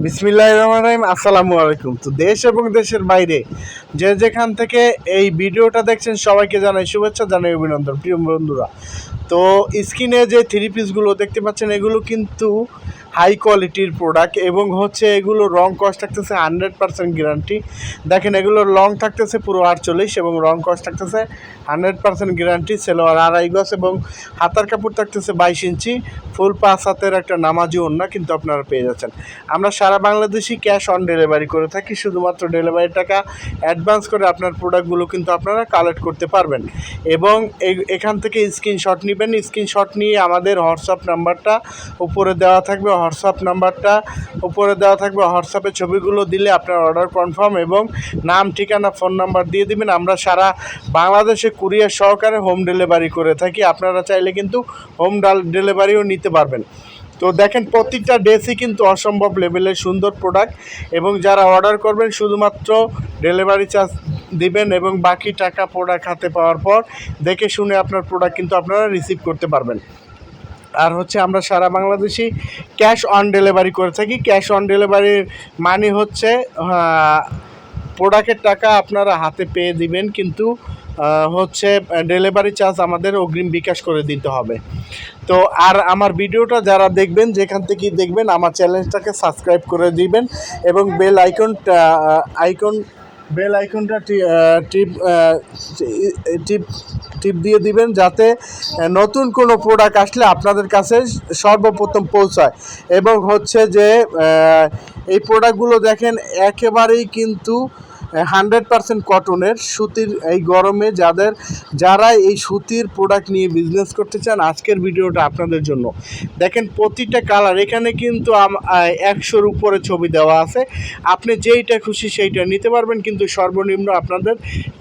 বিসমিল্লাহির রহমানির রহিম। আসসালামু আলাইকুম। তো দেশ এবং দেশের বাইরে যে যেখান থেকে এই ভিডিওটা দেখছেন সবাইকে জানাই শুভেচ্ছা, জানাই অভিনন্দন প্রিয় বন্ধুরা। তো স্ক্রিনে যে থ্রি পিসগুলো দেখতে পাচ্ছেন এগুলো কিন্তু হাই কোয়ালিটির প্রোডাক্ট এবং হচ্ছে এগুলো রং কস্ট থাকতেছে 100% গ্যারান্টি। দেখেন এগুলোর লং থাকতেছে পুরো 48 এবং রং কস্ট থাকতেছে 100% গ্যারান্টি। সেলোয়ার 2.5 গজ এবং হাতার কাপড় থাকতেছে 22 ইঞ্চি, ফুল 5 হাতের একটা নামাজি ওড়না কিন্তু আপনারা পেয়ে যাচ্ছেন। আমরা সারা বাংলাদেশি ক্যাশ অন ডেলিভারি করে থাকি, শুধুমাত্র ডেলিভারি টাকা অ্যাডভান্স করে আপনার প্রোডাক্টগুলো কিন্তু আপনারা কালেক্ট করতে পারবেন এবং এখান থেকে স্ক্রিনশট নেবেন। স্ক্রিনশট নিয়ে আমাদের হোয়াটসঅ্যাপ নাম্বারটা উপরে দেওয়া থাকবে, হোয়াটসঅ্যাপে ছবিগুলো দিলে আপনার অর্ডার কনফার্ম এবং নাম, ঠিকানা, ফোন নাম্বার দিয়ে দিবেন। আমরা সারা বাংলাদেশে কুরিয়ার সহকারে হোম ডেলিভারি করে থাকি। আপনারা চাইলে কিন্তু হোম ডেলিভারিও নিতে পারবেন। তো দেখেন প্রত্যেকটা ড্রেসই কিন্তু অসম্ভব লেভেলের সুন্দর প্রোডাক্ট এবং যারা অর্ডার করবেন শুধুমাত্র ডেলিভারি চার্জ দিবেন এবং বাকি টাকা প্রোডাক্ট হাতে পাওয়ার পর দেখে শুনে আপনার প্রোডাক্ট কিন্তু আপনারা রিসিভ করতে পারবেন। আর হচ্ছে আমরা সারা বাংলাদেশি ক্যাশ অন ডেলিভারি করে থাকি। ক্যাশ অন ডেলিভারির মানে হচ্ছে প্রোডাক্টের টাকা আপনারা হাতে পেয়ে দিবেন, কিন্তু হচ্ছে ডেলিভারি চার্জ আমাদের অগ্রিম বিকাশ করে দিতে হবে। তো আর আমার ভিডিওটা যারা দেখবেন, যেখান থেকেই দেখবেন, আমার চ্যানেলটাকে সাবস্ক্রাইব করে দিবেন এবং বেল আইকনটা টিপ টিপ টিপ দিয়ে দিবেন, যাতে নতুন কোনো প্রোডাক্ট আসলে আপনাদের কাছে সর্বপ্রথম পৌঁছায়। এবং হচ্ছে যে এই প্রোডাক্টগুলো দেখেন একেবারেই কিন্তু 100% কটনের, সুতির। এই গরমে যারা এই সুতির প্রোডাক্ট নিয়ে বিজনেস করতে চান, আজকের ভিডিওটা আপনাদের জন্য। দেখেন প্রতিটা কালার এখানে কিন্তু 100-র উপরে ছবি দেওয়া আছে। আপনি যেইটা খুশি সেইটা নিতে পারবেন, কিন্তু সর্বনিম্ন আপনাদের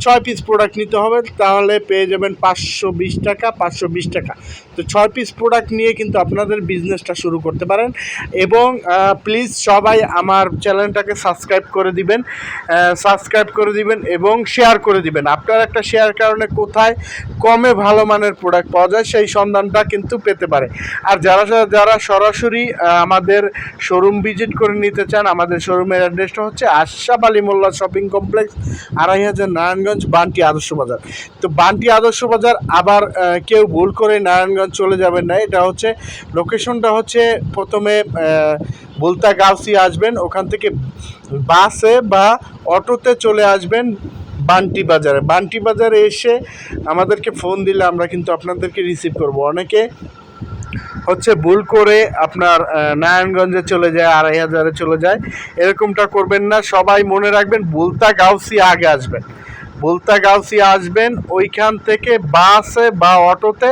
6 পিস প্রোডাক্ট নিতে হবে, তাহলে পেয়ে যাবেন 520 টাকা। তো 6 পিস প্রোডাক্ট নিয়ে কিন্তু আপনাদের বিজনেসটা শুরু করতে পারেন। এবং প্লিজ সবাই আমার চ্যানেলটাকে সাবস্ক্রাইব করে দিবেন এবং শেয়ার করে দিবেন। আপনার একটা শেয়ার কারণে কোথায় কমে ভালো মানের প্রোডাক্ট পাওয়া যায় সেই সন্ধানটা কিন্তু পেতে পারে। আর যারা সরাসরি আমাদের শোরুম ভিজিট করে নিতে চান, আমাদের শোরুমের অ্যাড্রেসটা হচ্ছে আশরাফ আলী মোল্লা শপিং কমপ্লেক্স, 2.5 নারায়ণগঞ্জ, বান্টি আদর্শ বাজার। তো বান্টি আদর্শ বাজার আবার কেউ ভুল করে নারায়ণগঞ্জ চলে যাবেন না। এটা হচ্ছে লোকেশনটা হচ্ছে প্রথমে বুলতা গাউসিয়া আসবেন, ওখান থেকে বাসে বা অটোতে চলে আসবেন বান্টি বাজারে এসে আমাদেরকে ফোন দিলে আমরা কিন্তু আপনাদেরকে রিসিভ করব। অনেকে হচ্ছে ভুল করে আপনার নারায়ণগঞ্জে চলে যায়, 2.5 চলে যায়, এরকমটা করবেন না। সবাই মনে রাখবেন বুলতা গাউসিয়া আসবেন, ওইখান থেকে বাসে বা অটোতে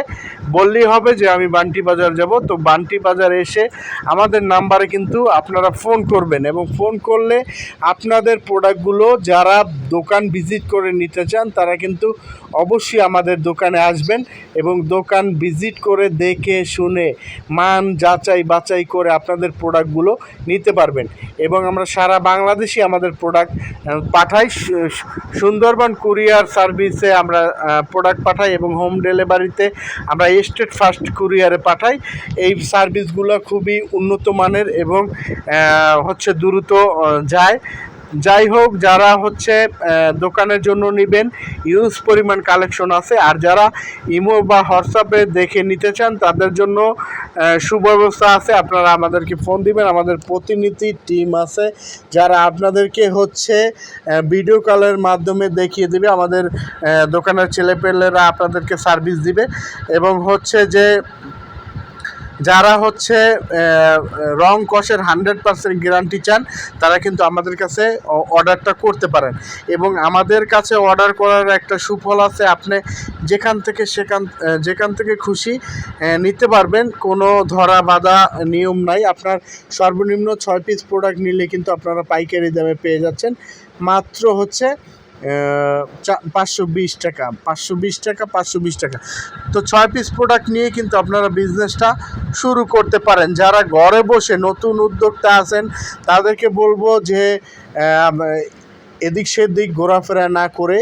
বললেই হবে যে আমি বান্টি বাজার যাব। তো বান্টি বাজার এসে আমাদের নাম্বারে কিন্তু আপনারা ফোন করবেন এবং ফোন করলে আপনাদের প্রোডাক্টগুলো যারা দোকান ভিজিট করে নিতে চান তারা কিন্তু অবশ্যই আমাদের দোকানে আসবেন এবং দোকান ভিজিট করে দেখে শুনে মান যাচাই বাছাই করে আপনাদের প্রোডাক্টগুলো নিতে পারবেন। এবং আমরা সারা বাংলাদেশে আমাদের প্রোডাক্ট পাঠাই। সুন্দরবন কুরিয়ার সার্ভিসে আমরা প্রোডাক্ট পাঠাই এবং হোম ডেলিভারিতে আমরা স্টেট ফার্স্ট কুরিয়ারে পাঠাই। এই সার্ভিসগুলো খুবই উন্নত মানের এবং হচ্ছে দ্রুত যায়। যাই হোক, যারা হচ্ছে দোকানের জন্য নেবেন ইউজ পরিমাণ কালেকশন আছে। আর যারা ইমো বা হোয়াটসঅ্যাপে দেখে নিতে চান তাদের জন্য সুব্যবস্থা আছে। আপনারা আমাদেরকে ফোন দিবেন, আমাদের প্রতিনিধি টিম আছে যারা আপনাদেরকে হচ্ছে ভিডিও কলের মাধ্যমে দেখিয়ে দেবে। আমাদের দোকানের ছেলেপেলেরা আপনাদেরকে সার্ভিস দিবে। এবং হচ্ছে যে যারা হচ্ছে রং কষের 100% গ্যারান্টি চান তারা কিন্তু আমাদের কাছে অর্ডারটা করতে পারেন। এবং আমাদের কাছে অর্ডার করার একটা সুফল আছে, আপনি যেখান থেকে খুশি নিতে পারবেন, কোনো ধরা বাঁধা নিয়ম নাই। আপনার সর্বনিম্ন 6 পিস প্রোডাক্ট নিলে কিন্তু আপনারা পাইকারি দামে পেয়ে যাচ্ছেন মাত্র হচ্ছে 520 টাকা। তো 6 পিস প্রোডাক্ট নিয়ে কিন্তু আপনারা বিজনেসটা শুরু করতে পারেন। যারা ঘরে বসে নতুন উদ্যোক্তা আছেন তাদেরকে বলবো যে এদিক সেদিক ঘোরাফেরা না করে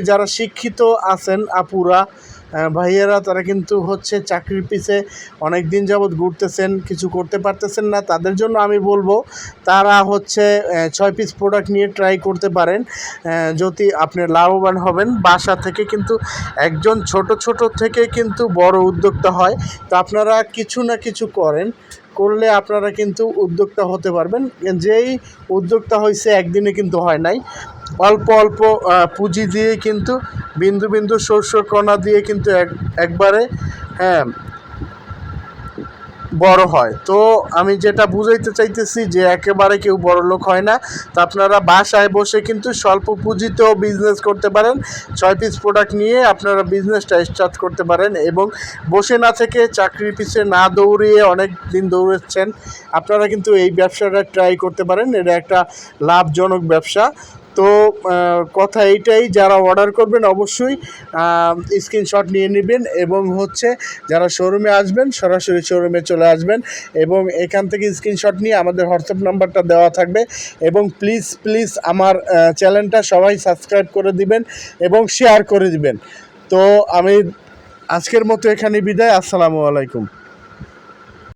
যারা শিক্ষিত আছেন আপুরা ভাইয়েরা তারা কিন্তু হচ্ছে চাকরির পিছে অনেক দিন যাবৎ ঘুরতেছেন, কিছু করতে পারতেছেন না, তাদের জন্য আমি বলবো তারা হচ্ছে 6 পিস প্রোডাক্ট নিয়ে ট্রাই করতে পারেন। যদি আপনি লাভবান হবেন। বাসা থেকে কিন্তু একজন ছোট থেকে কিন্তু বড় উদ্যোক্তা হয়। তো আপনারা কিছু না কিছু করলে আপনারা কিন্তু উদ্যোক্তা হতে পারবেন। যেই উদ্যোক্তা হয়েছে একদিনে কিন্তু হয় নাই, অল্প পুঁজি দিয়ে কিন্তু বিন্দু শস্যকণা দিয়ে কিন্তু একবারে হ্যাঁ বড় হয়। তো আমি যেটা বুঝাইতে চাইতেছি যে একেবারে কেউ বড়লোক হয় না। তো আপনারা বাসায় বসে কিন্তু স্বল্প পুঁজিতেও বিজনেস করতে পারেন। 6 পিস প্রোডাক্ট নিয়ে আপনারা বিজনেসটা স্টার্ট করতে পারেন এবং বসে না থেকে চাকরির পিছে না দৌড়িয়ে অনেক দিন দৌড়াচ্ছেন, আপনারা কিন্তু এই ব্যবসাটা ট্রাই করতে পারেন। এটা একটা লাভজনক ব্যবসা। তো কথা এইটাই, যারা অর্ডার করবেন অবশ্যই স্ক্রিনশট নিয়ে নেবেন এবং হচ্ছে যারা শোরুমে আসবেন সরাসরি শোরুমে চলে আসবেন এবং এখান থেকে স্ক্রিনশট নিয়ে আমাদের হোয়াটসঅ্যাপ নাম্বারটা দেওয়া থাকবে। এবং প্লিজ আমার চ্যানেলটা সবাই সাবস্ক্রাইব করে দিবেন এবং শেয়ার করে দিবেন। তো আমি আজকের মতো এখানে বিদায়। আসসালামু আলাইকুম।